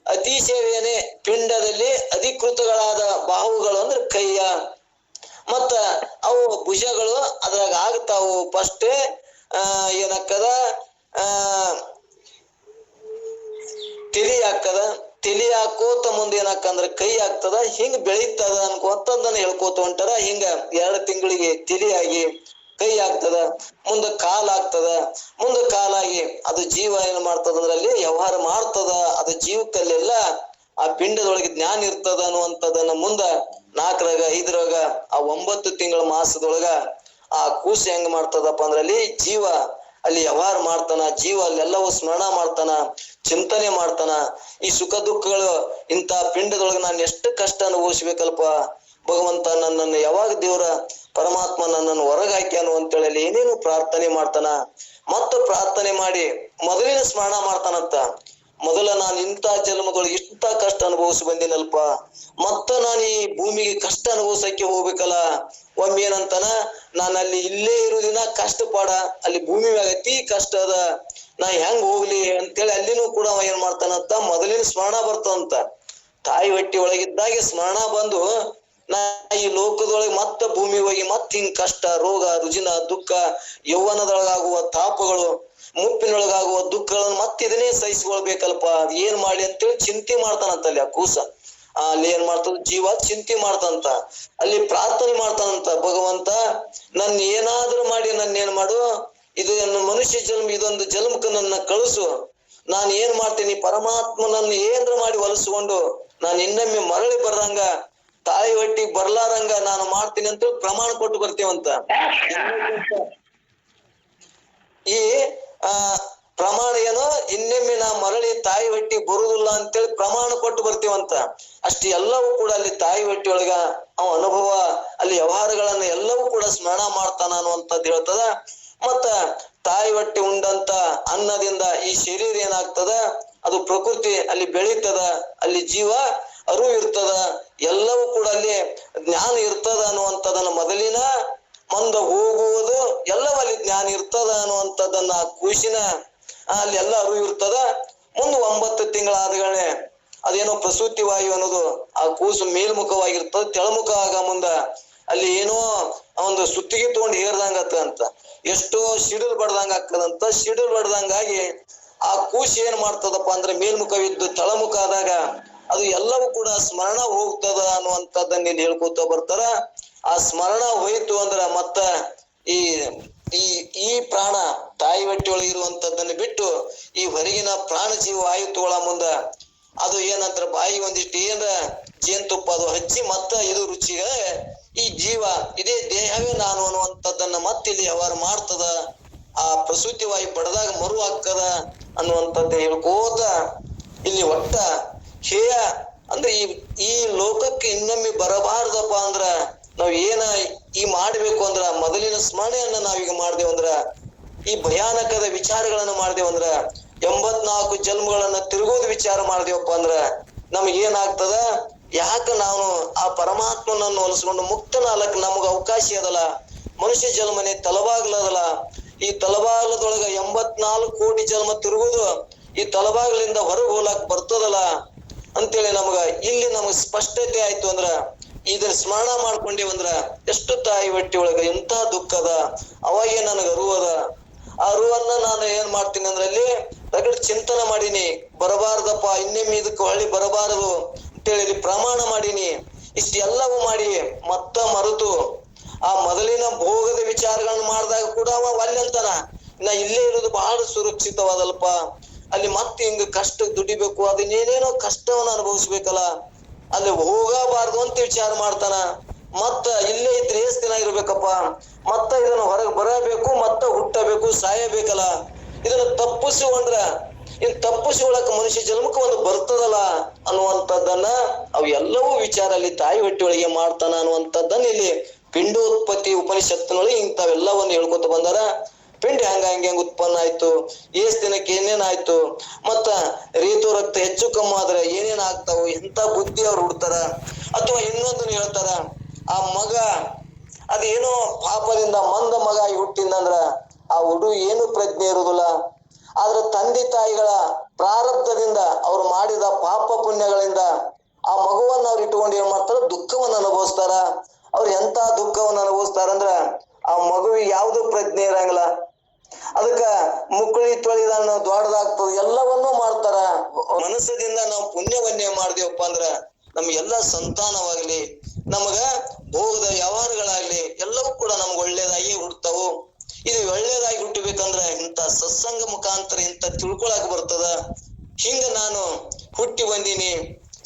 ಅತಿಶಯವೇನೆ ಪಿಂಡದಲ್ಲಿ ಅಧಿಕೃತಗಳಾದ ಬಾಹುಗಳು ಅಂದ್ರೆ ಕೈಯ ಮತ್ತ ಅವು ಭುಜಗಳು ಅದ್ರಾಗ ಆಗ್ತಾವು. ಫಸ್ಟ್ ಏನಾಗ್ತದ, ತಲಿ ಹಾಕೋತ ಮುಂದೆ ಏನಾಕಂದ್ರ ಕೈ ಆಗ್ತದ. ಹಿಂಗ್ ಬೆಳೀತದ ಅನ್ಕೋತಂದನ್ನ ಹೇಳ್ಕೋತ ಹೊಂಟಾರ. ಹಿಂಗ 2 ತಿಂಗಳಿಗೆ ತಲಿಯಾಗಿ ಕೈ ಆಗ್ತದ, ಮುಂದೆ ಕಾಲಾಗ್ತದ. ಮುಂದೆ ಕಾಲಾಗಿ ಅದು ಜೀವ ಏನ್ ಮಾಡ್ತದ, ಅದ್ರಲ್ಲಿ ವ್ಯವಹಾರ ಮಾಡ್ತದ. ಅದು ಜೀವಕ್ಕಲ್ಲೆಲ್ಲ ಆ ಪಿಂಡದೊಳಗೆ ಜ್ಞಾನ ಇರ್ತದ ಅನ್ನುವಂಥದ್ದನ್ನ ಮುಂದ 4ರಾಗ 5ರಾಗ ಆ 9 ತಿಂಗಳ ಮಾಸದೊಳಗ ಆ ಕೂಸ ಹೆಂಗ್ ಮಾಡ್ತದಪ್ಪ ಅಂದ್ರ ಅಲ್ಲಿ ಜೀವ ಅಲ್ಲಿ ವ್ಯವಹಾರ ಮಾಡ್ತಾನ. ಜೀವ ಅಲ್ಲೆಲ್ಲವೂ ಸ್ಮರಣ ಮಾಡ್ತಾನ, ಚಿಂತನೆ ಮಾಡ್ತಾನ. ಈ ಸುಖ ದುಃಖಗಳು ಇಂತ ಪಿಂಡದೊಳಗೆ ನಾನು ಎಷ್ಟು ಕಷ್ಟ ಅನುಭವಿಸ್ಬೇಕಲ್ಪ, ಭಗವಂತ ನನ್ನನ್ನು ಯಾವಾಗ ದೇವರ ಪರಮಾತ್ಮ ನನ್ನನ್ನು ಹೊರಗೆ ಹಾಕ್ಯಾನು ಅಂತೇಳಿ ಅಲ್ಲಿ ಏನೇನು ಪ್ರಾರ್ಥನೆ ಮಾಡ್ತಾನ. ಮತ್ತು ಪ್ರಾರ್ಥನೆ ಮಾಡಿ ಮೊದಲಿನ ಸ್ಮರಣ ಮಾಡ್ತಾನಂತ. ಮೊದಲ ನಾನು ಇಂಥ ಜನ್ಮದೊಳಗೆ ಇಷ್ಟ ಕಷ್ಟ ಅನುಭವಿಸಿ ಬಂದಿನಲ್ಪ, ಮತ್ತ ನಾನು ಈ ಭೂಮಿಗೆ ಕಷ್ಟ ಅನುಭವಿಸಕ್ಕೆ ಹೋಗ್ಬೇಕಲ್ಲ. ಒಮ್ಮೆ ಏನಂತಾನ, ನಾನು ಅಲ್ಲಿ ಇಲ್ಲೇ ಇರುದಿನ ಕಷ್ಟ ಪಾಡ, ಅಲ್ಲಿ ಭೂಮಿ ಮ್ಯಾಗ ಅತಿ ಕಷ್ಟ ಅದ, ನಾ ಹೆಂಗ್ ಹೋಗ್ಲಿ ಅಂತೇಳಿ ಅಲ್ಲಿನೂ ಕೂಡ ಅವ ಏನ್ ಮಾಡ್ತಾನಂತ, ಮೊದಲಿನ ಸ್ಮರಣ ಬರ್ತದಂತ. ತಾಯಿ ಹೊಟ್ಟಿ ಒಳಗಿದ್ದಾಗೆ ಸ್ಮರಣ ಬಂದು ನಾ ಈ ಲೋಕದೊಳಗೆ ಮತ್ತ ಭೂಮಿ ಹೋಗಿ ಮತ್ ಹಿಂಗ್ ಕಷ್ಟ, ರೋಗ, ರುಜಿನ, ದುಃಖ, ಯೌವನದೊಳಗಾಗುವ ತಾಪಗಳು, ಮುಪ್ಪಿನೊಳಗಾಗುವ ದುಃಖಗಳನ್ನು ಮತ್ತೆ ಇದನ್ನೇ ಸಹಿಸಿಕೊಳ್ಬೇಕಲ್ಪ, ಏನ್ ಮಾಡಿ ಅಂತೇಳಿ ಚಿಂತೆ ಮಾಡ್ತಾನಂತ. ಅಲ್ಲಿ ಆ ಕೂಸ ಅಲ್ಲಿ ಏನ್ ಮಾಡ್ತದ, ಜೀವ ಚಿಂತೆ ಮಾಡ್ತಾನಂತ. ಅಲ್ಲಿ ಪ್ರಾರ್ಥನೆ ಮಾಡ್ತಾನಂತ, ಭಗವಂತ ನನ್ನ ಏನಾದ್ರೂ ಮಾಡಿ ನನ್ನ ಏನ್ ಮಾಡು, ಇದು ಮನುಷ್ಯ ಜನ್ಮ, ಇದೊಂದು ಜನ್ಮಕ್ಕೆ ನನ್ನ ಕಳಿಸು. ನಾನು ಏನ್ ಮಾಡ್ತೀನಿ, ಪರಮಾತ್ಮನನ್ನು ಏನ್ರ ಮಾಡಿ ಹೊಲಸ್ಕೊಂಡು ನಾನು ಇನ್ನೊಮ್ಮೆ ಮರಳಿ ಬರ್ರಂಗ, ತಾಯಿ ಹೊಟ್ಟಿಗೆ ಬರ್ಲಾರಂಗ ನಾನು ಮಾಡ್ತೀನಿ ಅಂತ ಪ್ರಮಾಣ ಕೊಟ್ಟು ಬರ್ತೀವಂತ. ಈ ಪ್ರಮಾಣ ಏನೋ, ಇನ್ನೊಮ್ಮೆ ನಾ ಮರಳಿ ತಾಯಿ ಹೊಟ್ಟಿ ಬರುದಿಲ್ಲ ಅಂತೇಳಿ ಪ್ರಮಾಣ ಕೊಟ್ಟು ಬರ್ತೀವಂತ. ಅಷ್ಟು ಎಲ್ಲವೂ ಕೂಡ ಅಲ್ಲಿ ತಾಯಿ ಹೊಟ್ಟಿ ಒಳಗ ಅವ ಅನುಭವ, ಅಲ್ಲಿ ವ್ಯವಹಾರಗಳನ್ನ ಎಲ್ಲವೂ ಕೂಡ ಸ್ಮರಣ ಮಾಡ್ತಾನ ಅನ್ನುವಂಥದ್ದು ಹೇಳ್ತದ. ಮತ್ತ ತಾಯಿ ಹೊಟ್ಟಿ ಉಂಡಂತ ಅನ್ನದಿಂದ ಈ ಶರೀರ ಏನಾಗ್ತದ, ಅದು ಪ್ರಕೃತಿ ಅಲ್ಲಿ ಬೆಳೀತದ, ಅಲ್ಲಿ ಜೀವ ಅರಿವು ಇರ್ತದ, ಎಲ್ಲವೂ ಕೂಡ ಅಲ್ಲಿ ಜ್ಞಾನ ಇರ್ತದ ಅನ್ನುವಂಥದ್ದನ್ನ ಮೊದಲಿನ ಮುಂದೆ ಹೋಗುವುದು ಎಲ್ಲವೂ ಅಲ್ಲಿ ಜ್ಞಾನ ಇರ್ತದ ಅನ್ನುವಂಥದ್ದನ್ನ ಖುಷಿನ ಅಲ್ಲಿ ಎಲ್ಲ ಅರಿವು ಇರ್ತದ. ಮುಂದೆ 9 ತಿಂಗಳಾದಗಳೇ ಅದೇನೋ ಪ್ರಸೂತಿ ವಾಯು ಅನ್ನೋದು ಆ ಕೂಸು ಮೇಲ್ಮುಖವಾಗಿರ್ತದ, ತೆಳಮುಖ ಆಗ ಮುಂದ ಅಲ್ಲಿ ಏನೋ ಒಂದು ಸುತ್ತಿಗೆ ತಗೊಂಡು ಹೇರ್ದಂಗ ಅಂತ, ಎಷ್ಟೋ ಸಿಡಿಲ್ ಬಡ್ದಂಗ ಆಗ್ತದಂತ. ಸಿಡಿಲ್ ಬಡ್ದಂಗಾಗಿ ಆ ಕೂಸು ಏನ್ ಮಾಡ್ತದಪ್ಪ ಅಂದ್ರೆ ಮೇಲ್ಮುಖವಿದ್ದು ತಳಮುಖ ಆದಾಗ ಅದು ಎಲ್ಲವೂ ಕೂಡ ಸ್ಮರಣ ಹೋಗ್ತದ ಅನ್ನುವಂಥದ್ದನ್ನ ಇಲ್ಲಿ ಹೇಳ್ಕೊತ ಬರ್ತಾರ. ಆ ಸ್ಮರಣ ಹೋಯ್ತು ಅಂದ್ರ ಮತ್ತ ಈ ಈ ಈ ಪ್ರಾಣ ತಾಯಿ ಹೊಟ್ಟೆಯೊಳಗೆ ಇರುವಂತದ್ದನ್ನ ಬಿಟ್ಟು ಈ ಹೊರಗಿನ ಪ್ರಾಣ ಜೀವ ಆಯುತ್ತುಗಳ ಮುಂದ ಅದು ಏನಂತಾರ ಬಾಯಿಗೆ ಒಂದಿಷ್ಟು ಏನ ಜೇನುತುಪ್ಪ ಅದು ಹಚ್ಚಿ ಮತ್ತ ಇದು ರುಚಿಗೆ ಈ ಜೀವ ಇದೇ ದೇಹವೇ ನಾನು ಅನ್ನುವಂಥದ್ದನ್ನ ಇಲ್ಲಿ ವ್ಯವಹಾರ ಮಾಡ್ತದ. ಆ ಪ್ರಸೂತಿವಾಗಿ ಬಡದಾಗ ಮರು ಹಾಕದ ಅನ್ನುವಂಥದ್ದು ಹೇಳ್ಕೋತ ಇಲ್ಲಿ ಒಟ್ಟ ಹೇಯ ಅಂದ್ರೆ ಈ ಲೋಕಕ್ಕೆ ಇನ್ನೊಮ್ಮೆ ಬರಬಾರ್ದಪ್ಪ ಅಂದ್ರ ನಾವ್ ಏನ ಈ ಮಾಡ್ಬೇಕು ಅಂದ್ರ ಮೊದಲಿನ ಸ್ಮರಣೆಯನ್ನ ನಾವೀಗ ಮಾಡ್ದೇವಂದ್ರ ಈ ಭಯಾನಕದ ವಿಚಾರಗಳನ್ನ ಮಾಡ್ದೇವಂದ್ರ 84 ಜನ್ಮಗಳನ್ನ ತಿರುಗೋದು ವಿಚಾರ ಮಾಡ್ದೇವಪ್ಪ ಅಂದ್ರ ನಮ್ಗೆ ಏನಾಗ್ತದ? ಯಾಕ ನಾವು ಆ ಪರಮಾತ್ಮನನ್ನು ಹೊಲಿಸ್ಕೊಂಡು ಮುಕ್ತನಾಲಕ್ ನಮಗ ಅವಕಾಶ ಅದಲ್ಲ. ಮನುಷ್ಯ ಜನ್ಮನೆ ತಲಬಾಗ್ಲದಲ್ಲ. ಈ ತಲಬಾಗ್ಲದೊಳಗ 84 ಕೋಟಿ ಜನ್ಮ ತಿರುಗುದು ಈ ತಲಬಾಗ್ಲಿಂದ ಹೊರಗೆ ಹೋಗ್ಲಾಕ್ ಬರ್ತದಲ್ಲ ಅಂತೇಳಿ ನಮಗ ಇಲ್ಲಿ ನಮಗ್ ಸ್ಪಷ್ಟತೆ ಆಯ್ತು ಅಂದ್ರ ಇದನ್ನ ಸ್ಮರಣ ಮಾಡ್ಕೊಂಡೇವಂದ್ರ ಎಷ್ಟು ತಾಯಿ ಹೊಟ್ಟಿ ಒಳಗ ಎಂತ ದುಃಖದ ಅವಾಗೇ ನನಗ ಅರುವದ. ಆ ಅರುವನ್ನ ನಾನು ಏನ್ ಮಾಡ್ತೀನಿ ಅಂದ್ರೆ ಅಲ್ಲಿ ರಗಡ್ ಚಿಂತನೆ ಮಾಡೀನಿ. ಬರಬಾರ್ದಪ್ಪ, ಇನ್ನೊಮ್ಮೆ ಇದಕ್ಕೆ ಹೊಳ್ಳಿ ಬರಬಾರದು ಅಂತೇಳಿ ಪ್ರಮಾಣ ಮಾಡೀನಿ. ಇಷ್ಟೆಲ್ಲವೂ ಮಾಡಿ ಮತ್ತ ಮರೆತು ಆ ಮೊದಲಿನ ಭೋಗದ ವಿಚಾರಗಳನ್ನ ಮಾಡಿದಾಗ ಕೂಡ ಅವ ಒಲ್ಲೆಂತಾನ, ನಾ ಇಲ್ಲೇ ಇರೋದು ಬಹಳ ಸುರಕ್ಷಿತವಾದಲ್ಪ, ಅಲ್ಲಿ ಮತ್ತೆ ಹಿಂಗ ಕಷ್ಟ ದುಡಿಬೇಕು, ಅದನ್ನೇನೇನೋ ಕಷ್ಟವನ್ನ ಅನುಭವಿಸ್ಬೇಕಲ್ಲ, ಅಲ್ಲಿ ಹೋಗಬಾರ್ದು ಅಂತ ವಿಚಾರ ಮಾಡ್ತಾನ. ಮತ್ತ ಇಲ್ಲೇ ಇದ್ರೆ ಎಷ್ಟ್ ದಿನ ಇರ್ಬೇಕಪ್ಪ, ಮತ್ತ ಇದನ್ನ ಹೊರಗೆ ಬರಬೇಕು, ಮತ್ತ ಹುಟ್ಟಬೇಕು, ಸಾಯಬೇಕಲ್ಲ, ಇದನ್ನ ತಪ್ಪಿಸಿಕೊಂಡ್ರ ಇನ್ ತಪ್ಪಿಸಿಕೊಳ್ಳಕ ಮನುಷ್ಯ ಜನ್ಮಕ್ಕೆ ಒಂದು ಬರ್ತದಲ್ಲ ಅನ್ನುವಂಥದ್ದನ್ನ ಅವು ಎಲ್ಲವೂ ವಿಚಾರ ಅಲ್ಲಿ ತಾಯಿ ಹೊಟ್ಟೆಯೊಳಗೆ ಮಾಡ್ತಾನ ಅನ್ನುವಂಥದ್ದನ್ನ ಇಲ್ಲಿ ಪಿಂಡೋತ್ಪತ್ತಿ ಉಪನಿಷತ್ತಿನೊಳಗೆ ಇಂಥವೆಲ್ಲವನ್ನು ಹೇಳ್ಕೊತ ಬಂದಾರ. ಪಿಂಡ ಹೆಂಗ ಉತ್ಪನ್ನ ಆಯ್ತು, ಎಷ್ಟ್ ದಿನಕ್ಕೆ ಏನೇನಾಯ್ತು, ಮತ್ತ ರೀತು ರಕ್ತ ಹೆಚ್ಚು ಕಮ್ಮಿ ಆದ್ರೆ ಏನೇನ್ ಆಗ್ತಾವು, ಎಂತ ಬುದ್ಧಿ ಅವ್ರು ಹುಡ್ತಾರ. ಅಥವಾ ಇನ್ನೊಂದನ್ನ ಹೇಳ್ತಾರ, ಆ ಮಗ ಅದೇನೋ ಪಾಪದಿಂದ ಮಂದ ಮಗ ಆಗಿ ಹುಟ್ಟಿದಂದ್ರ ಆ ಹುಡು ಏನು ಪ್ರಜ್ಞೆ ಇರುವುದಿಲ್ಲ. ಆದ್ರೆ ತಂದೆ ತಾಯಿಗಳ ಪ್ರಾರಬ್ಧದಿಂದ ಅವ್ರು ಮಾಡಿದ ಪಾಪ ಪುಣ್ಯಗಳಿಂದ ಆ ಮಗುವನ್ನ ಅವ್ರು ಇಟ್ಕೊಂಡು ಏನ್ ಮಾಡ್ತಾರ, ದುಃಖವನ್ನ ಅನುಭವಿಸ್ತಾರ. ಅವ್ರು ಎಂತ ದುಃಖವನ್ನ ಅನುಭವಿಸ್ತಾರ ಅಂದ್ರ ಆ ಮಗುವಿಗೆ ಯಾವ್ದು ಪ್ರಜ್ಞೆ ಇರಂಗಿಲ್ಲ. ಅದಕ್ಕ ಮುಕ್ಕಳಿ ತೊಳಿದನ್ನ ದೊಡ್ಡದಾಗ್ತದ, ಎಲ್ಲವನ್ನೂ ಮಾಡ್ತಾರ. ಮನಸ್ಸದಿಂದ ನಾವು ಪುಣ್ಯವನ್ನೇ ಮಾಡ್ದೇವಪ್ಪ ಅಂದ್ರ ನಮ್ಗೆಲ್ಲ ಸಂತಾನವಾಗ್ಲಿ, ನಮಗ ಭೋಗದ ವ್ಯವಹಾರಗಳಾಗ್ಲಿ ಎಲ್ಲವೂ ಕೂಡ ನಮ್ಗೆ ಒಳ್ಳೇದಾಗಿ ಹುಡ್ತಾವು. ಇದು ಒಳ್ಳೇದಾಗಿ ಹುಟ್ಟಬೇಕಂದ್ರ ಇಂಥ ಸತ್ಸಂಗ ಮುಖಾಂತರ ಇಂಥ ತಿಳ್ಕೊಳಕ್ ಬರ್ತದ. ಹಿಂಗ ನಾನು ಹುಟ್ಟಿ ಬಂದೀನಿ,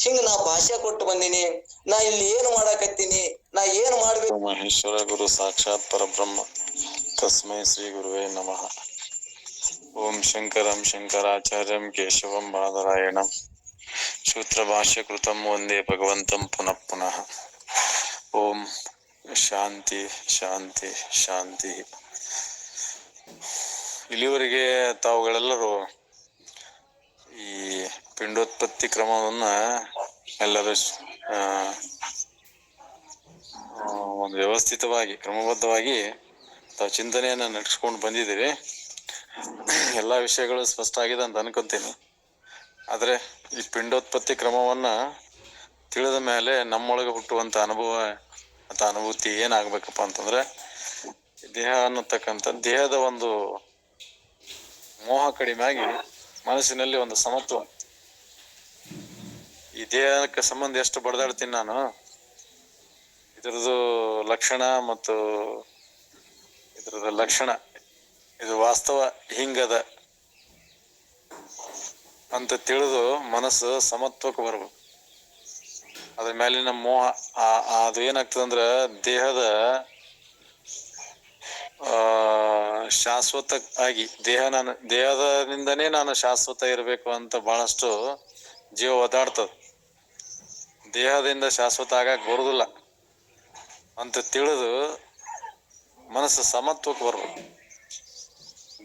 ಹಿಂಗ ನಾ ಭಾಷೆ ಕೊಟ್ಟು ಬಂದೀನಿ, ನಾ ಇಲ್ಲಿ ಏನು ಮಾಡಾಕತ್ತೀನಿ, ನಾ ಏನ್ ಮಾಡ್ಬೇಕು. ಮಹೇಶ್ವರ ಗುರು ಸಾಕ್ಷಾತ್ ಪರಬ್ರಹ್ಮ ತಸ್ಮೈ ಶ್ರೀ ಗುರುವೇ ನಮಃ. ಓಂ ಶಂಕರಂ ಶಂಕರಾಚಾರ್ಯಂ ಕೇಶವಂ ಬಾದರಾಯಣಂ ಸೂತ್ರ ಭಾಷ್ಯ ಕೃತಂ ವಂದೇ ಭಗವಂತಂ ಪುನಃ ಪುನಃ. ಓಂ ಶಾಂತಿ ಶಾಂತಿ ಶಾಂತಿ. ಇಲ್ಲಿವರೆಗೆ ತಾವುಗಳೆಲ್ಲರೂ ಈ ಪಿಂಡೋತ್ಪತ್ತಿ ಕ್ರಮವನ್ನ ಎಲ್ಲರೂ ಒಂದು ವ್ಯವಸ್ಥಿತವಾಗಿ ಕ್ರಮಬದ್ಧವಾಗಿ ತಾವು ಚಿಂತನೆಯನ್ನ ನಡೆಸ್ಕೊಂಡು ಬಂದಿದ್ದೀರಿ. ಎಲ್ಲಾ ವಿಷಯಗಳು ಸ್ಪಷ್ಟ ಆಗಿದೆ ಅಂತ ಅನ್ಕೊಂತೀನಿ. ಆದ್ರೆ ಈ ಪಿಂಡೋತ್ಪತ್ತಿ ಕ್ರಮವನ್ನ ತಿಳಿದ ಮೇಲೆ ನಮ್ಮೊಳಗೆ ಹುಟ್ಟುವಂತ ಅನುಭವ ಅಥವಾ ಅನುಭೂತಿ ಏನಾಗ್ಬೇಕಪ್ಪ ಅಂತಂದ್ರೆ, ದೇಹ ಅನ್ನತಕ್ಕಂಥ ದೇಹದ ಒಂದು ಮೋಹ ಕಡಿಮೆ ಆಗಿ ಮನಸ್ಸಿನಲ್ಲಿ ಒಂದು ಸಮತ್ವ. ಈ ದೇಹಕ್ಕೆ ಸಂಬಂಧ ಎಷ್ಟು ಬಡದಾಡ್ತೀನಿ ನಾನು, ಇದರದ್ದು ಲಕ್ಷಣ ಮತ್ತು ಇದರದ ಲಕ್ಷಣ, ಇದು ವಾಸ್ತವ ಹಿಂಗದ ಅಂತ ತಿಳಿದು ಮನಸ್ಸು ಸಮತ್ವಕ್ಕೆ ಬರ್ಬೇಕು. ಅದ್ರ ಮೇಲಿನ ಮೋಹ ಅದು ಏನಾಗ್ತದೆ ಅಂದ್ರೆ ದೇಹದ ಶಾಶ್ವತ ಆಗಿ ದೇಹದಿಂದನೇ ನಾನು ಶಾಶ್ವತ ಇರಬೇಕು ಅಂತ ಬಹಳಷ್ಟು ಜೀವ ಒದ್ದಾಡ್ತದ. ದೇಹದಿಂದ ಶಾಶ್ವತ ಆಗಕ್ ಬರುದಿಲ್ಲ ಅಂತ ತಿಳಿದು ಮನಸ್ಸು ಸಮತ್ವಕ್ಕೆ ಬರ್ಬೇಕು.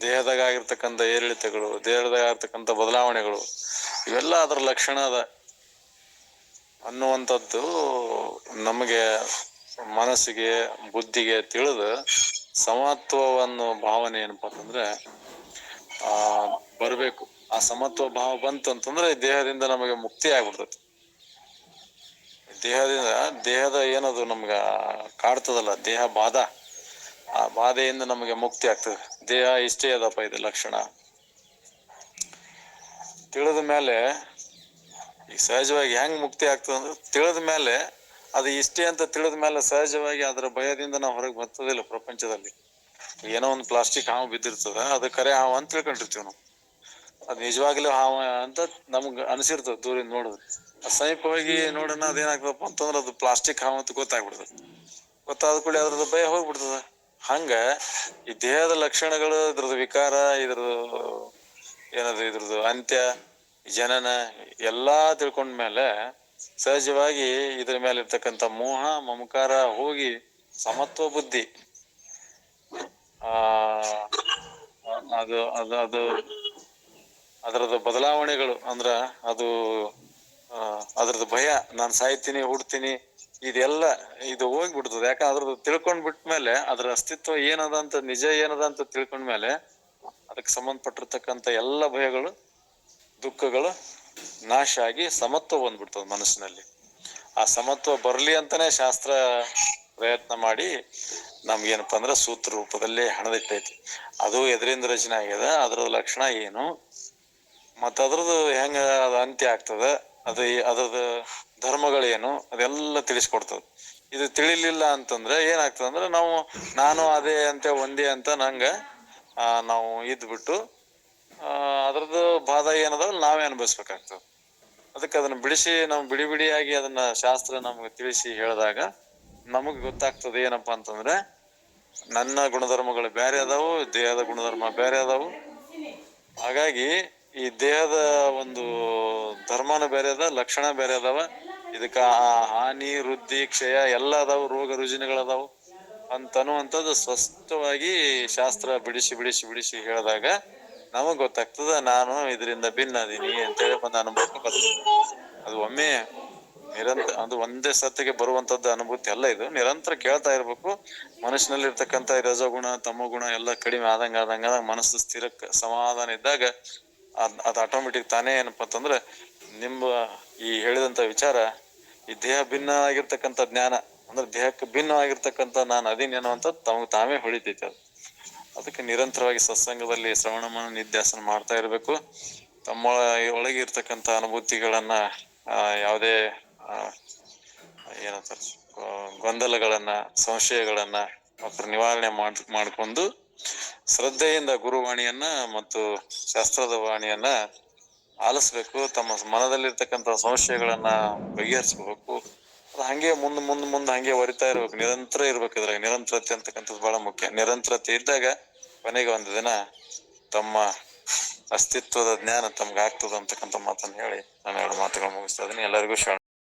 ದೇಹದಾಗ ಆಗಿರ್ತಕ್ಕಂಥ ಏರಿಳಿತಗಳು, ದೇಹದಾಗ ಆಗಿರ್ತಕ್ಕಂಥ ಬದಲಾವಣೆಗಳು ಇವೆಲ್ಲ ಅದರ ಲಕ್ಷಣ ಅದ ಅನ್ನುವಂಥದ್ದು ನಮಗೆ ಮನಸ್ಸಿಗೆ ಬುದ್ಧಿಗೆ ತಿಳಿದು ಸಮತ್ವವನ್ನು ಭಾವನೆ ಏನಪ್ಪಾ ಅಂತಂದ್ರೆ ಬರ್ಬೇಕು. ಆ ಸಮತ್ವ ಭಾವ ಬಂತು ಅಂತಂದ್ರೆ ದೇಹದಿಂದ ನಮಗೆ ಮುಕ್ತಿ ಆಗ್ಬಿಡ್ತೈತಿ. ದೇಹದ ಏನದು ನಮ್ಗ ಕಾಡ್ತದಲ್ಲ ದೇಹ ಬಾಧ, ಆ ಬಾಧೆಯಿಂದ ನಮಗೆ ಮುಕ್ತಿ ಆಗ್ತದೆ. ದೇಹ ಇಷ್ಟೇ ಅದಪ್ಪ ಇದು ಲಕ್ಷಣ ತಿಳಿದ ಮೇಲೆ ಈಗ ಸಹಜವಾಗಿ ಹೆಂಗ್ ಮುಕ್ತಿ ಆಗ್ತದೆ ಅಂದ್ರೆ ತಿಳಿದ ಮೇಲೆ ಅದು ಇಷ್ಟೇ ಅಂತ ತಿಳಿದ ಮೇಲೆ ಸಹಜವಾಗಿ ಅದರ ಭಯದಿಂದ ನಾವು ಹೊರಗೆ ಬರ್ತದಿಲ್ಲ ಪ್ರಪಂಚದಲ್ಲಿ. ಏನೋ ಒಂದು ಪ್ಲಾಸ್ಟಿಕ್ ಹಾವು ಬಿದ್ದಿರ್ತದ, ಅದು ಕರೆ ಹಾವು ಅಂತ ತಿಳ್ಕೊಂಡಿರ್ತೀವಿ ನಾವು. ಅದ್ ನಿಜವಾಗ್ಲೂ ಹಾವ ಅಂತ ನಮ್ಗ್ ಅನ್ಸಿರ್ತದ ದೂರಿಂದ ನೋಡಿದ್ರೆ. ಸಮೀಪ ಹೋಗಿ ನೋಡೋಣ ಅದೇನಾಗ್ತದಪ್ಪ ಅಂತಂದ್ರೆ ಅದು ಪ್ಲಾಸ್ಟಿಕ್ ಹಾವು ಅಂತ ಗೊತ್ತಾಗ್ಬಿಡ್ತದೆ. ಗೊತ್ತಾದ ಕೂಡಲೇ ಅದ್ರದ್ದು ಭಯ ಹೋಗ್ಬಿಡ್ತದ. ಹಂಗ ಈ ದೇಹದ ಲಕ್ಷಣಗಳು, ಇದ್ರದ್ದು ವಿಕಾರ, ಇದ್ರದ್ದು ಅಂತ್ಯ, ಜನನ ಎಲ್ಲಾ ತಿಳ್ಕೊಂಡ್ಮೇಲೆ ಸಹಜವಾಗಿ ಇದ್ರ ಮೇಲೆ ಇರ್ತಕ್ಕಂಥ ಮೋಹ ಮಮಕಾರ ಹೋಗಿ ಸಮತ್ವ ಬುದ್ಧಿ ಅದು ಅದು ಅದು ಅದರದ್ದು ಬದಲಾವಣೆಗಳು ಅಂದ್ರ ಅದು ಅದ್ರದ್ದು ಭಯ, ನಾನ್ ಸಾಯ್ತೀನಿ ಹುಡ್ತೀನಿ ಇದೆಲ್ಲ ಇದು ಹೋಗ್ಬಿಡ್ತದೆ. ಯಾಕಂದ್ರೆ ಅದ್ರದ್ದು ತಿಳ್ಕೊಂಡ್ ಬಿಟ್ಮೇಲೆ ಅದ್ರ ಅಸ್ತಿತ್ವ ಏನದ ಅಂತ, ನಿಜ ಏನದ ಅಂತ ತಿಳ್ಕೊಂಡ್ಮೇಲೆ ಅದಕ್ಕೆ ಸಂಬಂಧಪಟ್ಟಿರ್ತಕ್ಕಂಥ ಎಲ್ಲ ಭಯಗಳು ದುಃಖಗಳು ನಾಶ ಆಗಿ ಸಮತ್ವ ಬಂದ್ಬಿಡ್ತದೆ ಮನಸ್ಸಿನಲ್ಲಿ. ಆ ಸಮತ್ವ ಬರ್ಲಿ ಅಂತಾನೆ ಶಾಸ್ತ್ರ ಪ್ರಯತ್ನ ಮಾಡಿ ನಮ್ಗೇನಪ್ಪಾ ಅಂದ್ರೆ ಸೂತ್ರ ರೂಪದಲ್ಲಿ ಹಣದಿಟ್ಟೈತಿ. ಅದು ಎದರಿಂದ ರಚನೆ ಆಗ್ಯದ, ಅದ್ರ ಲಕ್ಷಣ ಏನು, ಮತ್ತ ಅದ್ರದ್ದು ಹೆಂಗ ಅದು ಅಂತ್ಯ ಆಗ್ತದ, ಅದ್ರದ್ದು ಧರ್ಮಗಳೇನು, ಅದೆಲ್ಲ ತಿಳಿಸ್ಕೊಡ್ತದ. ಇದು ತಿಳಿಲಿಲ್ಲ ಅಂತಂದ್ರೆ ಏನಾಗ್ತದ ಅಂದ್ರೆ ನಾನು ಅದೇ ಅಂತ ಒಂದೇ ಅಂತ ನಂಗ ನಾವು ಇದ್ಬಿಟ್ಟು ಅದ್ರದ್ದು ಬಾಧ ಏನದಾವಲ್ಲ ನಾವೇ ಅನುಭವಿಸ್ಬೇಕಾಗ್ತದೆ. ಅದಕ್ಕೆ ಅದನ್ನ ಬಿಡಿಸಿ ನಾವು ಬಿಡಿ ಬಿಡಿಯಾಗಿ ಅದನ್ನ ಶಾಸ್ತ್ರ ನಮ್ಗೆ ತಿಳಿಸಿ ಹೇಳಿದಾಗ ನಮಗ್ ಗೊತ್ತಾಗ್ತದೆ ಏನಪ್ಪಾ ಅಂತಂದ್ರೆ ನನ್ನ ಗುಣಧರ್ಮಗಳು ಬೇರೆ ಅದಾವು, ದೇಹದ ಗುಣಧರ್ಮ ಬೇರೆ ಅದಾವು. ಹಾಗಾಗಿ ಈ ದೇಹದ ಒಂದು ಧರ್ಮನ ಬೇರೆ ಅದ, ಲಕ್ಷಣ ಬೇರೆ ಅದಾವ. ಇದಕ್ಕ ಹಾನಿ ವೃದ್ಧಿ ಕ್ಷಯ ಎಲ್ಲ ಅದಾವು, ರೋಗ ರುಜಿನಗಳದಾವು ಅಂತನ್ನುವಂಥದ್ದು ಸ್ಪಷ್ಟವಾಗಿ ಶಾಸ್ತ್ರ ಬಿಡಿಸಿ ಬಿಡಿಸಿ ಬಿಡಿಸಿ ಹೇಳಿದಾಗ ನಮಗ್ ಗೊತ್ತಾಗ್ತದ ನಾನು ಇದರಿಂದ ಭಿನ್ನ ಅದೀನಿ ಅಂತೇಳಿ ಒಂದು ಅನುಭವಕ್ಕೆ ಬರ್ತದೆ. ಅದು ಒಮ್ಮೆ ಅದು ಒಂದೇ ಸತ್ತಿಗೆ ಬರುವಂತದ್ದು ಅನುಭೂತಿ ಅಲ್ಲ, ಇದು ನಿರಂತರ ಕೇಳ್ತಾ ಇರ್ಬೇಕು. ಮನಸ್ಸಿನಲ್ಲಿ ಇರ್ತಕ್ಕಂಥ ರಜೋಗುಣ ತಮೋ ಗುಣ ಎಲ್ಲ ಕಡಿಮೆ ಆದಂಗ ಮನಸ್ಸು ಸ್ಥಿರ ಸಮಾಧಾನ ಇದ್ದಾಗ ಅದು ಆಟೋಮೆಟಿಕ್ ತಾನೇ ಏನಪ್ಪಾ ಅಂತಂದ್ರೆ ನಿಮ್ಮ ಈ ಹೇಳಿದಂತ ವಿಚಾರ ಈ ದೇಹ ಭಿನ್ನ ಆಗಿರ್ತಕ್ಕಂಥ ಜ್ಞಾನ ಅಂದ್ರೆ ದೇಹಕ್ಕೆ ಭಿನ್ನವಾಗಿರ್ತಕ್ಕಂಥ ನಾನು ಅದೀನಿ ಅನ್ನುವಂಥದ್ದು ತಮಗೆ ತಾವೇ ಹೊಳಿತೈತೆ. ಅದು ಅದಕ್ಕೆ ನಿರಂತರವಾಗಿ ಸತ್ಸಂಗದಲ್ಲಿ ಶ್ರವಣ ಮನನ ನಿಧ್ಯಾಸನ ಮಾಡ್ತಾ ಇರ್ಬೇಕು. ತಮ್ಮ ಒಳಗೆ ಇರ್ತಕ್ಕಂಥ ಅನುಭೂತಿಗಳನ್ನ ಯಾವುದೇ ಏನಂತಾರೆ ಗೊಂದಲಗಳನ್ನ ಸಂಶಯಗಳನ್ನ ನಿವಾರಣೆ ಮಾಡ್ಕೊಂಡು ಶ್ರದ್ಧೆಯಿಂದ ಗುರುವಾಣಿಯನ್ನ ಮತ್ತು ಶಾಸ್ತ್ರದ ವಾಣಿಯನ್ನ ಆಲಿಸ್ಬೇಕು. ತಮ್ಮ ಮನದಲ್ಲಿರ್ತಕ್ಕಂಥ ಸಂಶಯಗಳನ್ನ ಬಗೆಹರಿಸ್ಕೋಬೇಕು. ಅದು ಹಂಗೆ ಮುಂದ್ ಹಂಗೆ ಹೊರಿತಾ ಇರ್ಬೇಕು, ನಿರಂತರ ಇರ್ಬೇಕು. ಇದ್ರಾಗ ನಿರಂತರತೆ ಅಂತಕ್ಕಂಥದ್ದು ಬಹಳ ಮುಖ್ಯ. ನಿರಂತರತೆ ಇದ್ದಾಗ ಕೊನೆಗೆ ಒಂದು ದಿನ ತಮ್ಮ ಅಸ್ತಿತ್ವದ ಜ್ಞಾನ ತಮ್ಗೆ ಆಗ್ತದ ಅಂತಕ್ಕಂಥ ಮಾತನ್ನು ಹೇಳಿ ನಾನು ಎರಡು ಮಾತುಗಳು ಮುಗಿಸ್ತಾ ಇದ್ದೀನಿ. ಎಲ್ಲರಿಗೂ